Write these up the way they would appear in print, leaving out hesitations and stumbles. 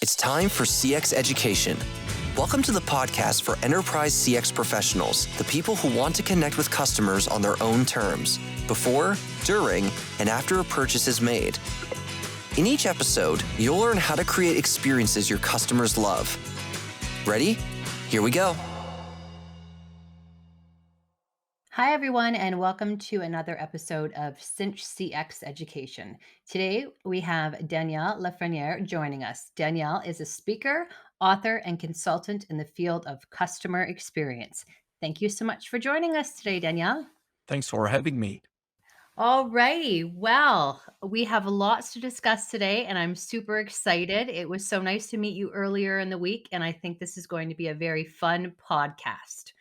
It's time for CX education. Welcome to the podcast for enterprise CX professionals, the people who want to connect with customers on their own terms, before, during, and after a purchase is made. In each episode, you'll learn how to create experiences your customers love. Ready? Here we go. Hi, everyone, and welcome to another episode of Cinch CX Education. Today, we have Daniel Lafrenière joining us. Daniel is a speaker, author, and consultant in the field of customer experience. Thank you so much for joining us today, Daniel. Thanks for having me. All righty. Well, we have lots to discuss today, and I'm super excited. It was so nice to meet you earlier in the week, and I think this is going to be a very fun podcast.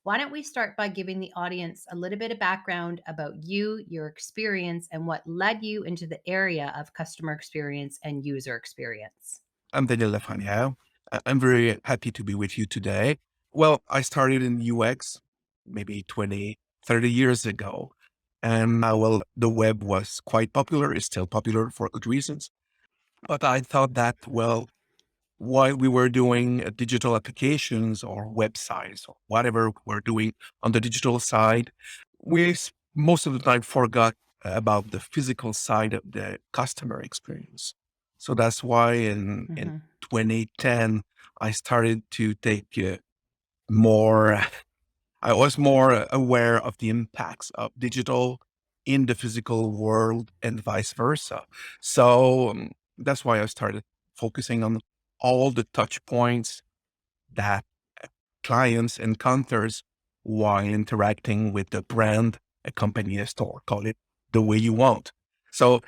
Why don't we start by giving the audience a little bit of background about you, your experience, and what led you into the area of customer experience and user experience? I'm Daniel Lafrenière. I'm very happy to be with you today. Well, I started in UX maybe 20, 30 years ago. And the web was quite popular. It's still popular for good reasons. But I thought that, while we were doing digital applications or websites or whatever we're doing on the digital side, most of the time forgot about the physical side of the customer experience. So that's why in 2010, I started to take I was more aware of the impacts of digital in the physical world and vice versa. So that's why I started focusing on all the touch points that clients encounters while interacting with the brand, a company, a store, call it the way you want. So,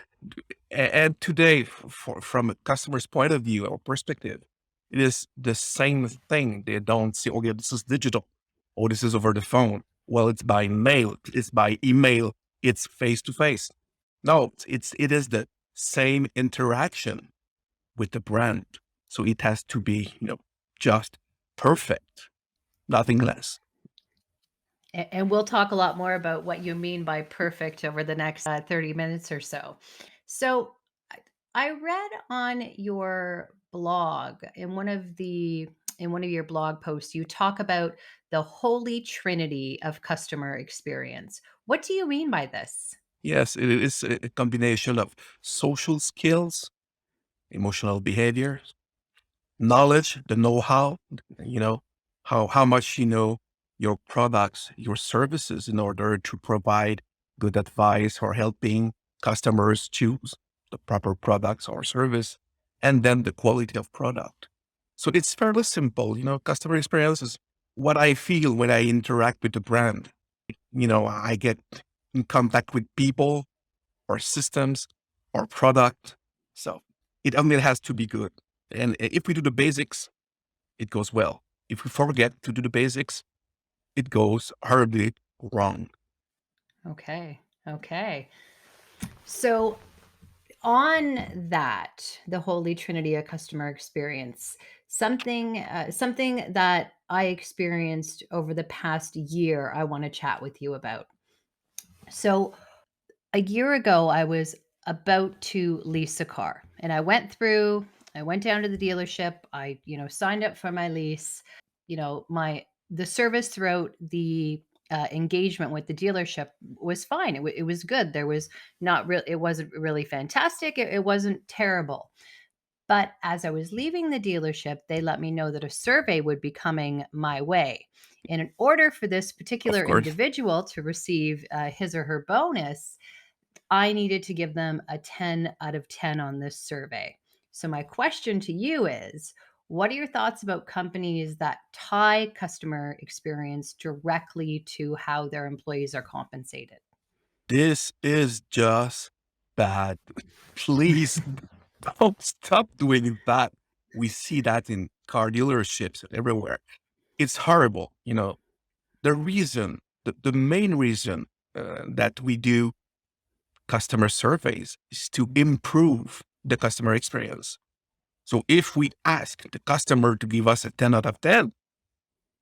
and today, from a customer's point of view or perspective, it is the same thing. They don't see, okay, this is digital, or this is over the phone. Well, it's by mail, it's by email, it's face to face. No, it is the same interaction with the brand. So it has to be, just perfect, nothing less. And we'll talk a lot more about what you mean by perfect over the next 30 minutes or so. So I read on your blog in one of your blog posts, you talk about the holy trinity of customer experience. What do you mean by this? Yes, it is a combination of social skills, emotional behavior, knowledge, the know-how, how much you know your products, your services in order to provide good advice or helping customers choose the proper products or service, and then the quality of product. So it's fairly simple. Customer experience is what I feel when I interact with the brand. I get in contact with people or systems or product. So it has to be good. And if we do the basics, it goes well. If we forget to do the basics, it goes horribly wrong. Okay. So on that, the holy trinity of customer experience, something that I experienced over the past year, I want to chat with you about. So a year ago, I was about to lease a car, and I went down to the dealership. I, signed up for my lease. The service throughout the engagement with the dealership was fine. It was good. There was not real. It wasn't really fantastic. It wasn't terrible. But as I was leaving the dealership, they let me know that a survey would be coming my way. And in order for this Of particular course. individual to receive his or her bonus, I needed to give them a 10 out of 10 on this survey. So, my question to you is, what are your thoughts about companies that tie customer experience directly to how their employees are compensated? This is just bad. Please don't stop doing that. We see that in car dealerships and everywhere. It's horrible. The main reason that we do customer surveys is to improve the customer experience. So if we ask the customer to give us a 10 out of 10,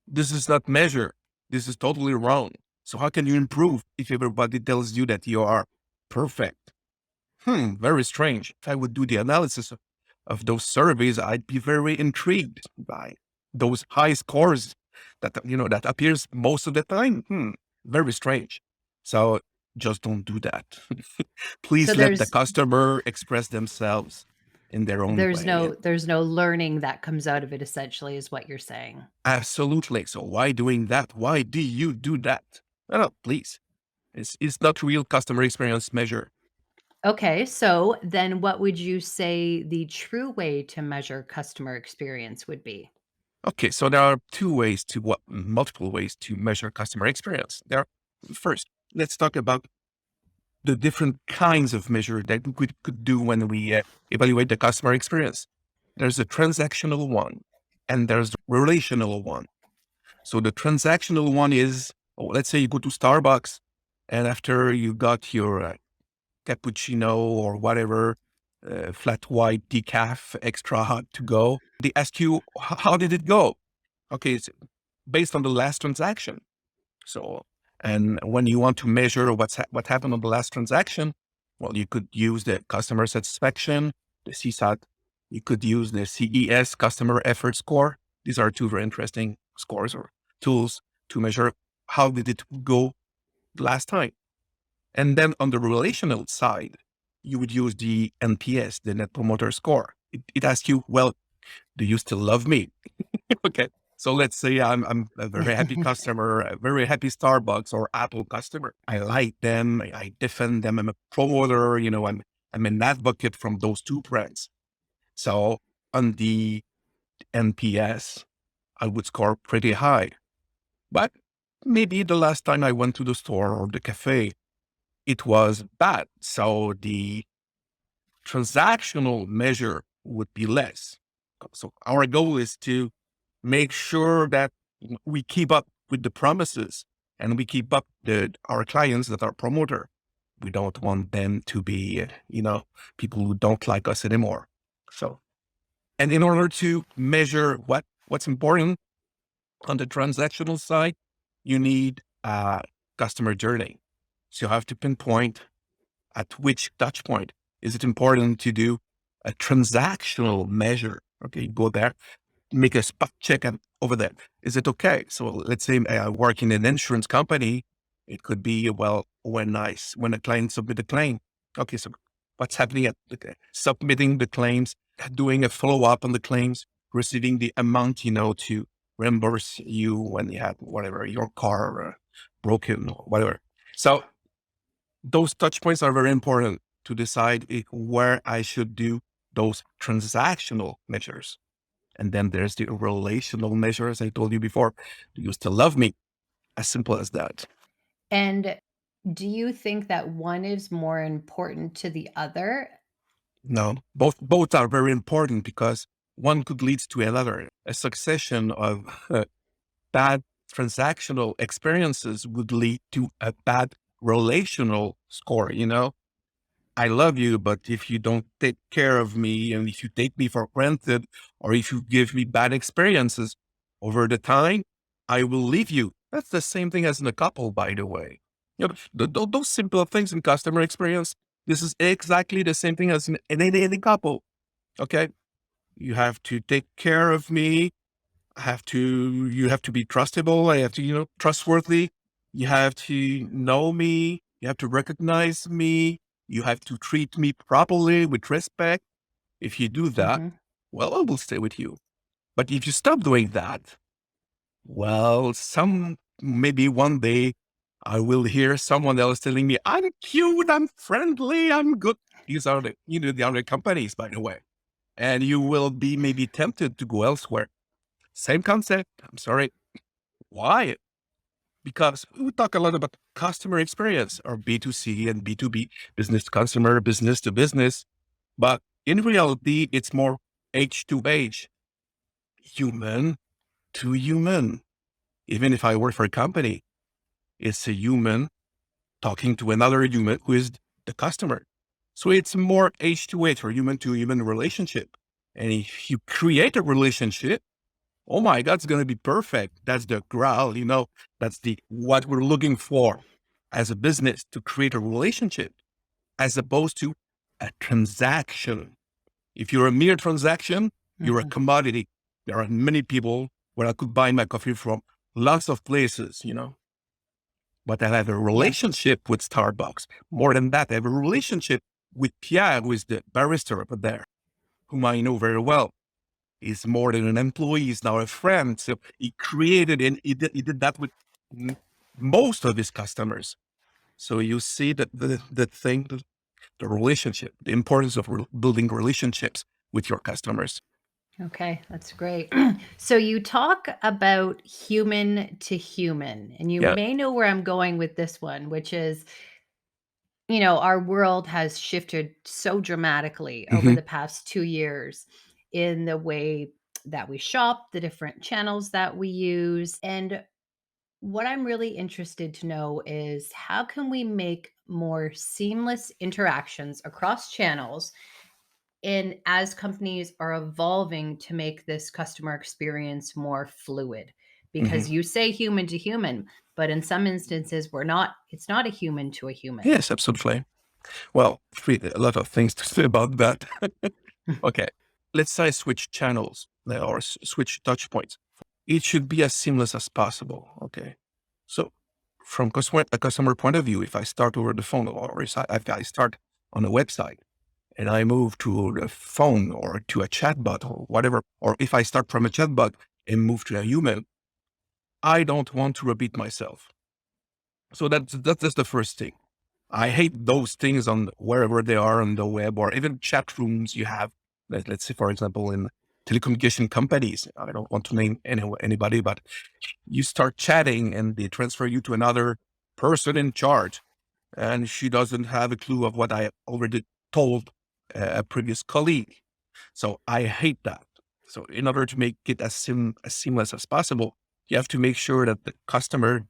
this is not measured. This is totally wrong. So how can you improve if everybody tells you that you are perfect? Very strange. If I would do the analysis of those surveys, I'd be very intrigued by those high scores that, that appears most of the time. Very strange. So just don't do that. So Please let the customer express themselves in their own way. there's no learning that comes out of it, essentially, is what you're saying. Absolutely. So why doing that? Why do you do that? No, please. It's not real customer experience measure. Okay, so then what would you say the true way to measure customer experience would be? Okay, so there are multiple ways to measure customer experience. First, let's talk about the different kinds of measure that we could do when we evaluate the customer experience. There's a transactional one and there's the relational one. So the transactional one is, let's say you go to Starbucks and after you got your cappuccino or whatever, flat white decaf, extra hot to go, they ask you, how did it go? Okay, it's based on the last transaction. So, and when you want to measure what happened on the last transaction, well, you could use the customer satisfaction, the CSAT. You could use the CES, customer effort score. These are two very interesting scores or tools to measure how did it go last time. And then on the relational side, you would use the NPS, the Net Promoter Score. It asks you, well, do you still love me? Okay. So let's say I'm a very happy customer, a very happy Starbucks or Apple customer. I like them. I defend them. I'm a promoter. I'm an advocate from those two brands. So on the NPS, I would score pretty high. But maybe the last time I went to the store or the cafe, it was bad. So the transactional measure would be less. So our goal is to make sure that we keep up with the promises and we keep up our clients that are promoter. We don't want them to be, people who don't like us anymore. So, and in order to measure what's important on the transactional side, you need a customer journey. So you have to pinpoint at which touch point is it important to do a transactional measure. Okay, go there, make a spot check and over there. Is it okay? So let's say I work in an insurance company. It could be, well, when a client submit a claim. Okay, so what's happening at submitting the claims, doing a follow-up on the claims, receiving the amount, to reimburse you when you had whatever, your car broken or whatever. So those touch points are very important to decide where I should do those transactional measures. And then there's the relational measure, as I told you before. Do you still love me? As simple as that. And do you think that one is more important to the other? No, both are very important because one could lead to another. A succession of bad transactional experiences would lead to a bad relational score, I love you, but if you don't take care of me and if you take me for granted or if you give me bad experiences over the time, I will leave you. That's the same thing as in a couple, by the way. Those simple things in customer experience, this is exactly the same thing as in any couple. Okay. You have to take care of me. You have to be trustable. I have to, trustworthy. You have to know me. You have to recognize me. You have to treat me properly with respect. If you do that, Mhm. well, I will stay with you. But if you stop doing that, well, maybe one day I will hear someone else telling me, I'm cute, I'm friendly, I'm good. These are the other companies, by the way. And you will be maybe tempted to go elsewhere. Same concept. I'm sorry. Why? Because we talk a lot about customer experience or B2C and B2B, business to customer, business to business. But in reality, it's more H to H, human to human. Even if I work for a company, it's a human talking to another human who is the customer. So it's more H to H or human to human relationship. And if you create a relationship, oh my God, it's going to be perfect. That's the growl, that's what we're looking for as a business to create a relationship as opposed to a transaction. If you're a mere transaction, you're a Mhm. commodity. There are many people where I could buy my coffee from lots of places, but I have a Yeah. relationship with Starbucks. More than that, I have a relationship with Pierre, who is the barista over there, whom I know very well. He's more than an employee, he's now a friend. So he created and he did that with m- most of his customers. So you see that the thing, the relationship, the importance of building relationships with your customers. Okay, that's great. So you talk about human to human, and you Yeah. may know where I'm going with this one, which is, our world has shifted so dramatically over Hmm. the past 2 years in the way that we shop, the different channels that we use. And what I'm really interested to know is how can we make more seamless interactions across channels and as companies are evolving to make this customer experience more fluid? Hmm. Because you say human to human, but in some instances it's not a human to a human. Yes, absolutely. Well, a lot of things to say about that. Okay, let's say switch channels or switch touch points. It should be as seamless as possible. Okay, so from a customer point of view, if I start over the phone or if I start on a website and I move to the phone or to a chatbot or whatever, or if I start from a chatbot and move to a human, I don't want to repeat myself. So that's the first thing. I hate those things on wherever they are on the web or even chat rooms you have. Let's say, for example, in telecommunication companies. I don't want to name anybody, but you start chatting and they transfer you to another person in charge, and she doesn't have a clue of what I already told a previous colleague. So I hate that. So in order to make it as seamless as possible, you have to make sure that the customer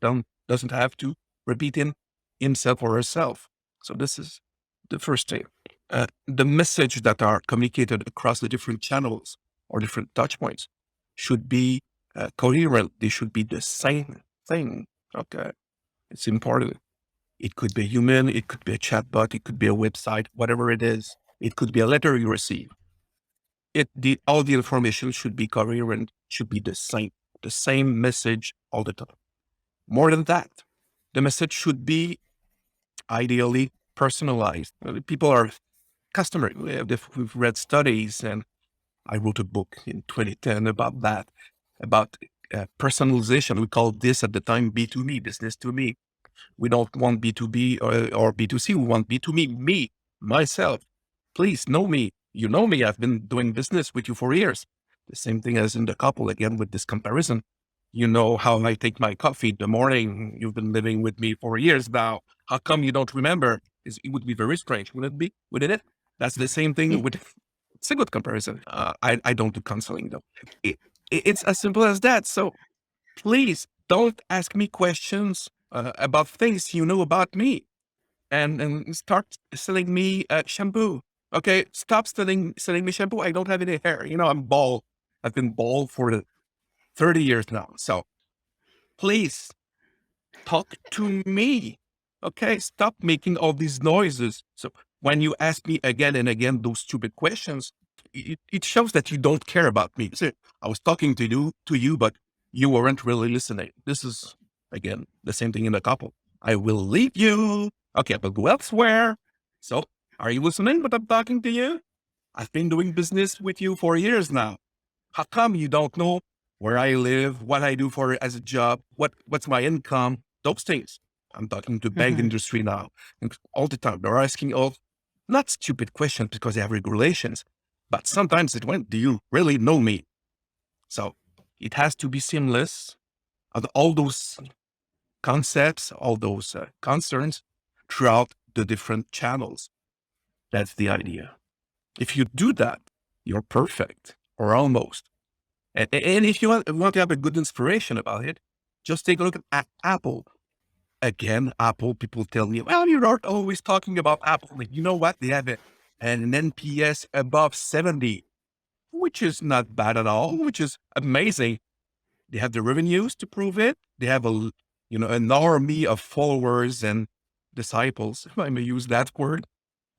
doesn't have to repeat himself or herself. So this is the first thing. The message that are communicated across the different channels or different touch points should be coherent. They should be the same thing. Okay, it's important. It could be a human, it could be a chatbot, it could be a website, whatever it is. It could be a letter you receive. All the information should be coherent, should be the same message all the time. More than that, the message should be ideally personalized. People are customer. We've read studies, and I wrote a book in 2010 about that, about personalization. We called this at the time B2B, business to me. We don't want B2B or B2C. We want B2Me, me, myself. Please know me. You know me. I've been doing business with you for years. The same thing as in the couple, again, with this comparison. You know how I take my coffee in the morning. You've been living with me for years now. How come you don't remember? It would be very strange, wouldn't it be? Wouldn't it? That's the same thing with, it's a good comparison. I don't do counseling though. It, it's as simple as that. So please don't ask me questions about things you know about me and start selling me shampoo. Okay, stop selling me shampoo. I don't have any hair. I'm bald. I've been bald for 30 years now. So please talk to me. Okay, stop making all these noises. So when you ask me again and again those stupid questions, it shows that you don't care about me. So I was talking to you, but you weren't really listening. This is again the same thing in a couple. I will leave you. Okay, but go elsewhere. So are you listening? But I'm talking to you. I've been doing business with you for years now. How come you don't know where I live, what I do for as a job, what's my income, those things? I'm talking to bank Mhm. industry now, and all the time they're asking all not stupid questions because they have regulations, but sometimes it went, do you really know me? So it has to be seamless. And all those concepts, all those concerns throughout the different channels. That's the idea. If you do that, you're perfect or almost. And if you want to have a good inspiration about it, just take a look at Apple. Again, Apple, people tell me, well, you're not always talking about Apple. Like, you know what? They have an NPS above 70, which is not bad at all, which is amazing. They have the revenues to prove it. They have an army of followers and disciples, if I may use that word.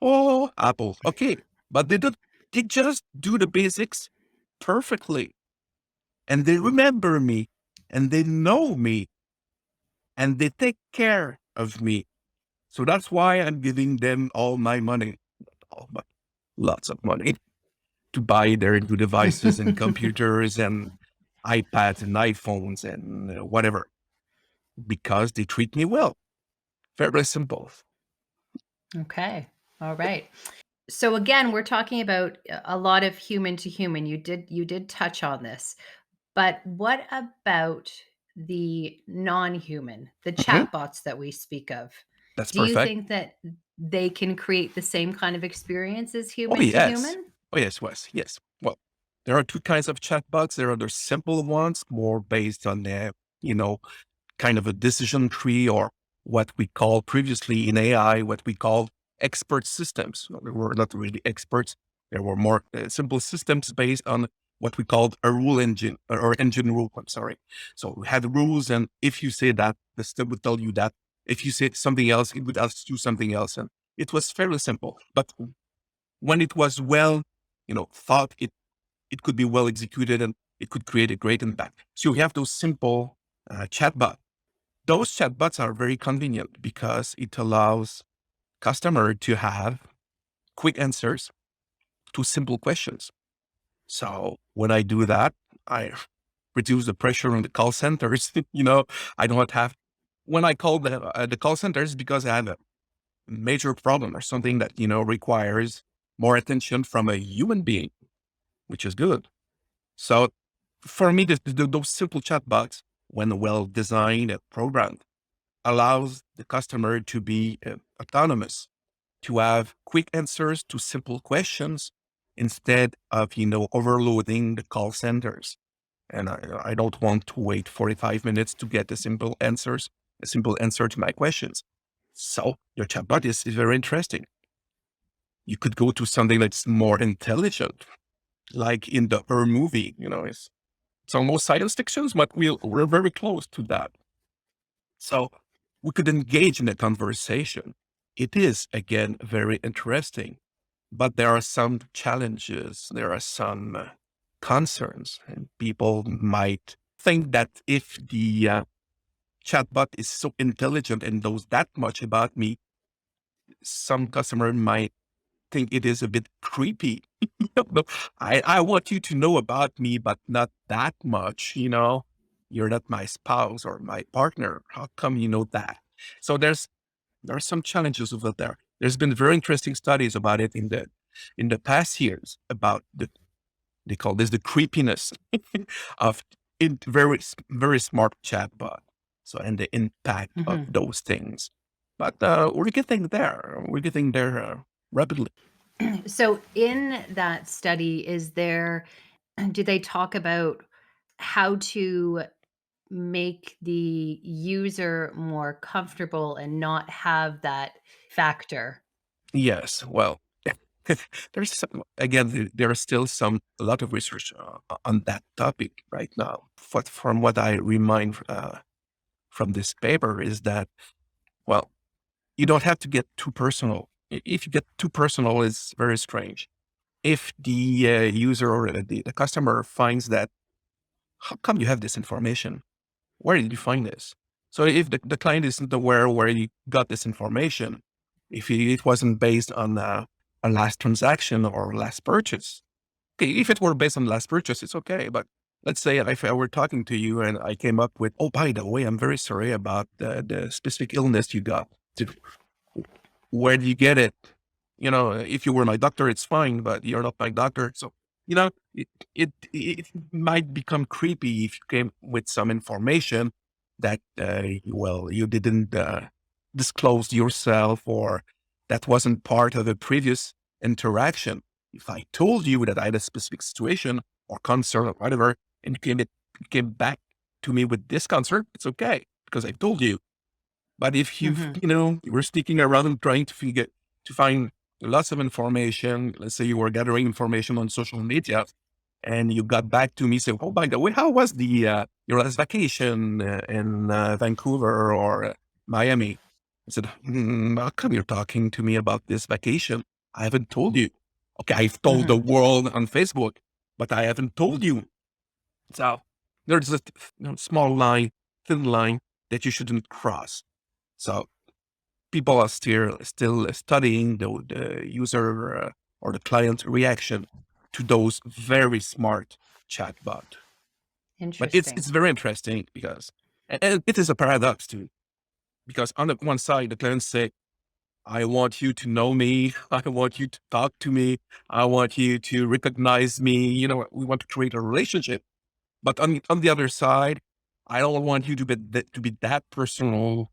Oh, Apple. Okay. But they they just do the basics perfectly. And they remember me, and they know me, and they take care of me. So that's why I'm giving them all my money, all my, lots of money to buy their new devices and computers and iPads and iPhones and whatever, because they treat me well. Very simple. Okay. All right. So again, we're talking about a lot of human to human. You did touch on this. But what about the non-human, the Mhm. chatbots that we speak of? That's Do you perfect. think that they can create the same kind of experience as Oh, human to yes. human? Oh, yes, Wes. Yes. Well, there are two kinds of chatbots. There are the simple ones, more based on the, you know, kind of a decision tree, or what we call previously in AI, what we call expert systems. Well, they were not really experts. There were more simple systems based on what we called a rule engine, or engine rule. I'm sorry. So we had rules, and if you say that, the system would tell you that. If you say something else, it would ask you something else. And it was fairly simple. But when it was well, thought, it could be well executed, and it could create a great impact. So you have those simple chatbots. Those chatbots are very convenient because it allows customer to have quick answers to simple questions. So when I do that, I reduce the pressure on the call centers. I don't have, when I call the call centers, because I have a major problem or something that, requires more attention from a human being, which is good. So for me, those simple chatbots, when well designed and programmed, allows the customer to be autonomous, to have quick answers to simple questions instead of, overloading the call centers. And I don't want to wait 45 minutes to get a simple answer to my questions. So your chatbot is very interesting. You could go to something that's more intelligent, like in the Her movie, it's almost science fiction, but we're very close to that. So we could engage in a conversation. It is, again, very interesting, but there are some challenges. There are some concerns, and people might think that if the chatbot is so intelligent and knows that much about me, some customer might think it is a bit creepy. No, I want you to know about me, but not that much, You're not my spouse or my partner. How come you know that? So there are some challenges over there. There's been very interesting studies about it in the past years, about they call this the creepiness of very very smart chatbot. So, and the impact of Mhm. those things. But we're getting there. We're getting there rapidly. So in that study, do they talk about how to make the user more comfortable and not have that factor? Yes. Well, there's again, there are still a lot of research on that topic right now. From what I remind from this paper is that, well, you don't have to get too personal. If you get too personal, it's very strange. If the user or the customer finds that, how come you have this information? Where did you find this? So if the client isn't aware where you got this information, if it wasn't based on a last transaction or last purchase, okay, if it were based on last purchase, it's okay. But let's say if I were talking to you and I came up with, oh, by the way, I'm very sorry about the specific illness you got. Where do you get it? If you were my doctor, it's fine, but you're not my doctor. So, it might become creepy if you came with some information that, well, you didn't disclose yourself, or that wasn't part of a previous interaction. If I told you that I had a specific situation or concern or whatever, and you came back to me with this concern, it's okay because I told you. But if Mhm. you were sticking around and trying to find lots of information, let's say you were gathering information on social media, and you got back to me saying, "Oh, by the way, how was your last vacation in Vancouver or Miami?" I said, "How come you're talking to me about this vacation? I haven't told you." Okay, I've told the world on Facebook, but I haven't told you. So there's a small line, thin line that you shouldn't cross. So people are still studying the user or the client reaction to those very smart chatbot. But Interesting. it's very interesting because, and it is a paradox too, because on the one side, the clients say, I want you to know me. I want you to talk to me. I want you to recognize me. You know, we want to create a relationship. But on the other side, I don't want you to be that personal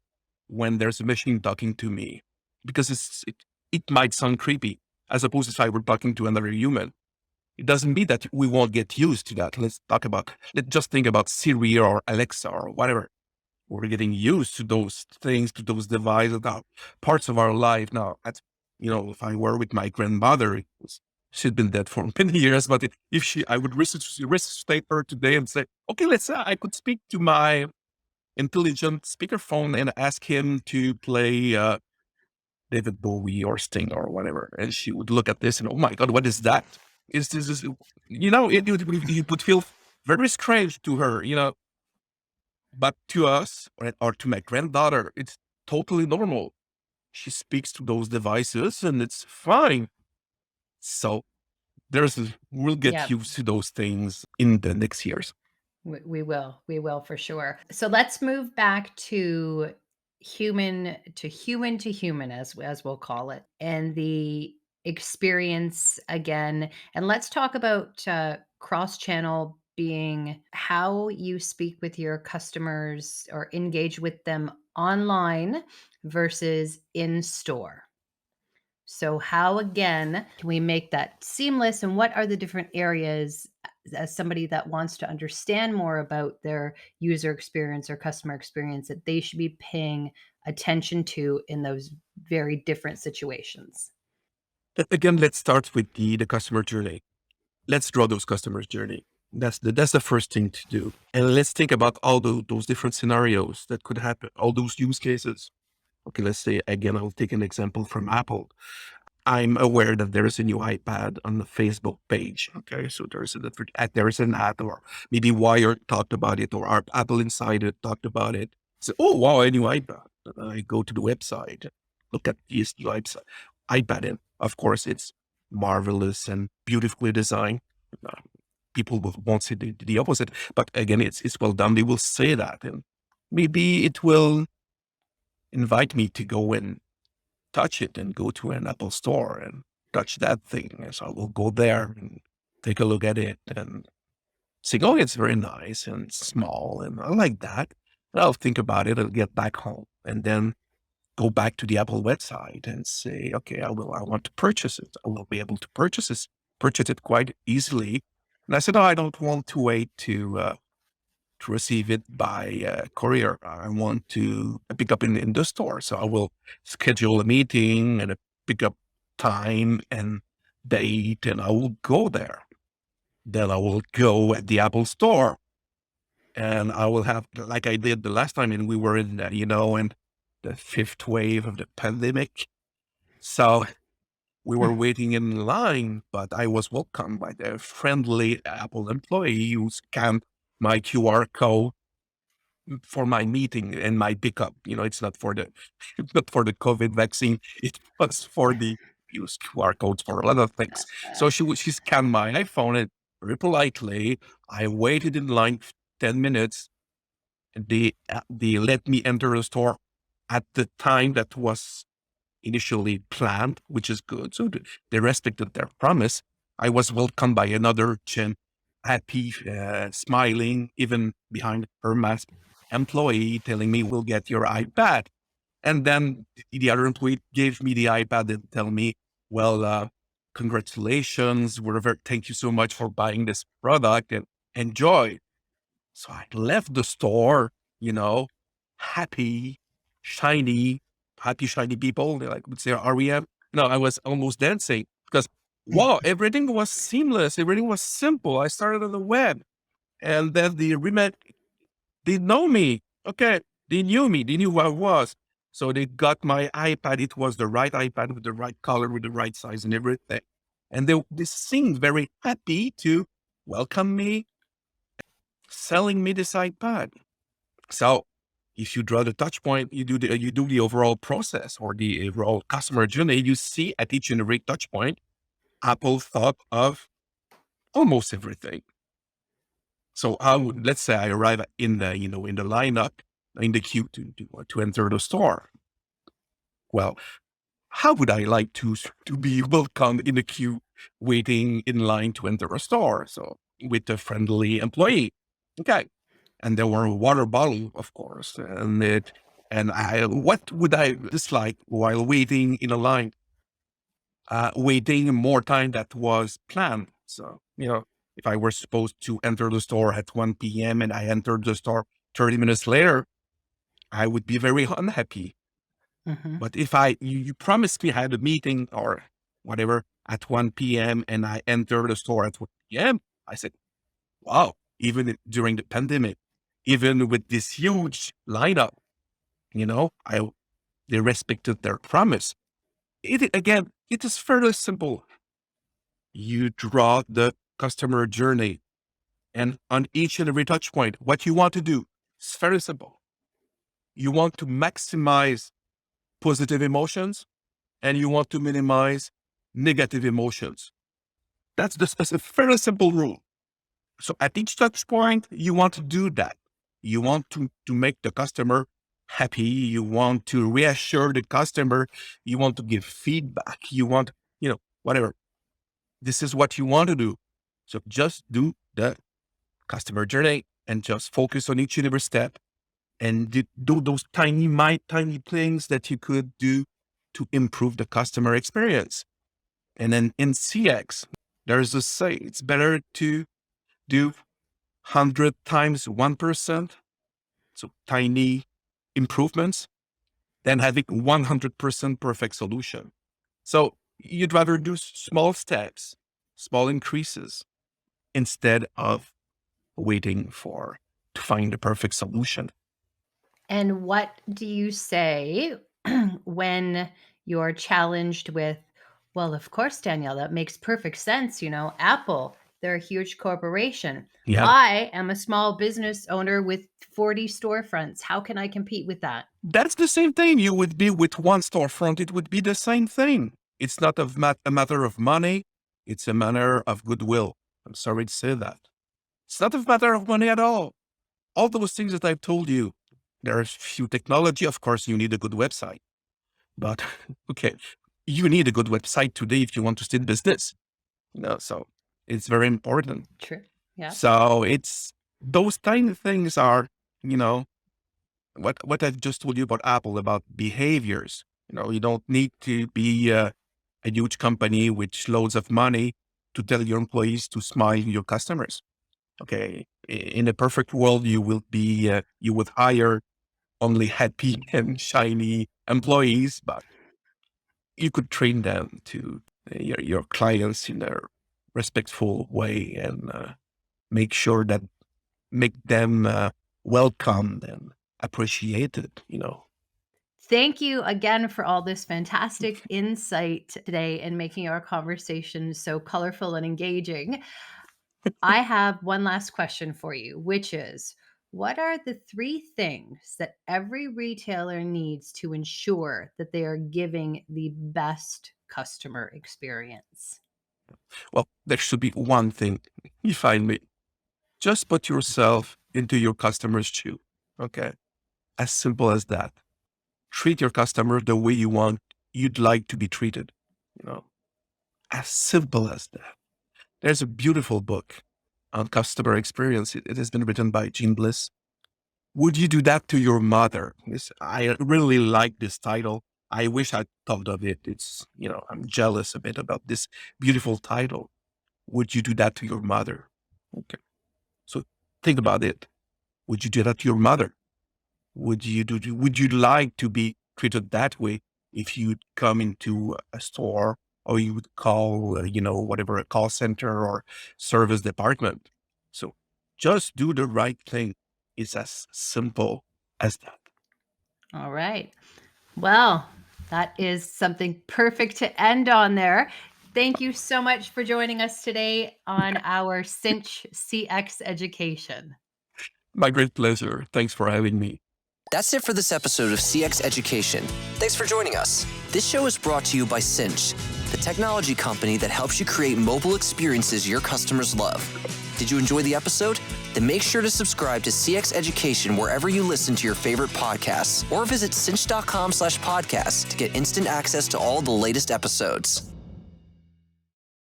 when there's a machine talking to me, because it might sound creepy, as opposed to if I were talking to another human. It doesn't mean that we won't get used to that. Let's just think about Siri or Alexa or whatever. We're getting used to those things, to those devices, that parts of our life now. That's, if I were with my grandmother, she'd been dead for many years, but I would resuscitate her today and say, okay, I could speak to my intelligent speakerphone and ask him to play David Bowie or Sting or whatever. And she would look at this and, oh my God, what is that? It would feel very strange to her, but to us or to my granddaughter, it's totally normal. She speaks to those devices and it's fine. So we'll get Yeah, used to those things in the next years. we will for sure. So let's move back to human to human to human, as we'll call it, and the experience again. And let's talk about cross channel being how you speak with your customers or engage with them online versus in store. So, how again can we make that seamless? And what are the different areas, as somebody that wants to understand more about their user experience or customer experience, that they should be paying attention to in those very different situations? Again, let's start with the customer journey. Let's draw those customers' journey. That's the first thing to do. And let's think about all those different scenarios that could happen, all those use cases. Okay, let's say, again, I'll take an example from Apple. I'm aware that there is a new iPad on the Facebook page. Okay, so there is an ad, or maybe Wired talked about it, or our Apple Insider talked about it. So, oh wow, a new iPad. I go to the website, look at this new iPad, and of course, it's marvelous and beautifully designed. Uh, People won't say the opposite, but again, it's well done. They will say that, and maybe it will invite me to go and touch it and go to an Apple store and touch that thing. And so I will go there and take a look at it and say, oh, it's very nice and small and I like that. And I'll think about it. I'll get back home and then go back to the Apple website and say, okay, I want to purchase it. I will be able to purchase it quite easily. And I said, oh, I don't want to wait to receive it by courier. I want to pick up in the store. So I will schedule a meeting and a pickup time and date, and I will go there. Then I will go at the Apple store and I will have, like I did the last time, and we were in, in the fifth wave of the pandemic. So we were waiting in line, but I was welcomed by the friendly Apple employee who scanned my QR code for my meeting and my pickup. It's not for the not for the COVID vaccine. It was for the use QR codes for a lot of things. So she scanned my iPhone and very politely, I waited in line 10 minutes. They let me enter the store at the time that was initially planned, which is good. So they respected their promise. I was welcomed by another happy, smiling, even behind her mask, employee telling me, we'll get your iPad. And then the other employee gave me the iPad and tell me, well, congratulations. Thank you so much for buying this product and enjoy. So I left the store, happy, shiny, shiny people. They would say REM. No, I was almost dancing because wow, everything was seamless. Everything was simple. I started on the web and then they know me. Okay. They knew me. They knew who I was. So they got my iPad. It was the right iPad with the right color, with the right size and everything. And they seemed very happy to welcome me, selling me this iPad. So if you draw the touch point, you do the overall process or the overall customer journey, you see at each and every touch point, Apple thought of almost everything. So let's say I arrive in the, in the lineup, in the queue to enter the store. Well, how would I like to be welcomed in the queue, waiting in line to enter a store? So with a friendly employee. Okay. And there were a water bottle, of course. What would I dislike while waiting in a line? Waiting more time that was planned. So, if I were supposed to enter the store at 1 p.m. and I entered the store 30 minutes later, I would be very unhappy. Mhm. But if you promised me I had a meeting or whatever at 1 p.m. and I entered the store at 1 p.m., I said, wow, during the pandemic, even with this huge lineup, they respected their promise. Again, it is fairly simple. You draw the customer journey, and on each and every touch point, what you want to do is very simple. You want to maximize positive emotions and you want to minimize negative emotions. That's a very simple rule. So at each touch point, you want to do that. You want to make the customer happy. You want to reassure the customer. You want to give feedback. You want, whatever. This is what you want to do. So just do the customer journey and just focus on each and every step and do those tiny things that you could do to improve the customer experience. And then in CX, there's a say, it's better to do 100 times 1%, so tiny improvements, than having 100% perfect solution. So you'd rather do small steps, small increases, instead of waiting to find the perfect solution. And what do you say when you're challenged with, well, of course, Danielle, that makes perfect sense. Apple, they're a huge corporation. Yeah. I am a small business owner with 40 storefronts. How can I compete with that? That's the same thing. You would be with one storefront. It would be the same thing. It's not a matter of money. It's a matter of goodwill. I'm sorry to say that. It's not a matter of money at all. All those things that I've told you, there's few technology. Of course, you need a good website, but okay, you need a good website today if you want to stay in business. So it's very important. True. Yeah. So it's those tiny things are, what I've just told you about Apple, about behaviors. You don't need to be a huge company with loads of money to tell your employees to smile your customers. Okay. In a perfect world, you would hire only happy and shiny employees, but you could train them to your clients in a respectful way and make them welcomed and appreciated. Thank you again for all this fantastic insight today and making our conversation so colorful and engaging. I have one last question for you, which is, what are the 3 things that every retailer needs to ensure that they are giving the best customer experience? Well, there should be one thing. You find me. Just put yourself into your customer's shoe. Okay. As simple as that. Treat your customer the way you'd like to be treated. As simple as that. There's a beautiful book on customer experience. It has been written by Jean Bliss. Would you do that to your mother? I really like this title. I wish I'd thought of it. I'm jealous a bit about this beautiful title. Would you do that to your mother? Okay. So think about it. Would you do that to your mother? Would you like to be treated that way if you'd come into a store or you would call, whatever, a call center or service department? So just do the right thing. It's as simple as that. All right. Well, that is something perfect to end on there. Thank you so much for joining us today on our Cinch CX education. My great pleasure. Thanks for having me. That's it for this episode of CX Education. Thanks for joining us. This show is brought to you by Cinch, the technology company that helps you create mobile experiences your customers love. Did you enjoy the episode? Then make sure to subscribe to CX Education wherever you listen to your favorite podcasts, or visit cinch.com/podcast to get instant access to all the latest episodes.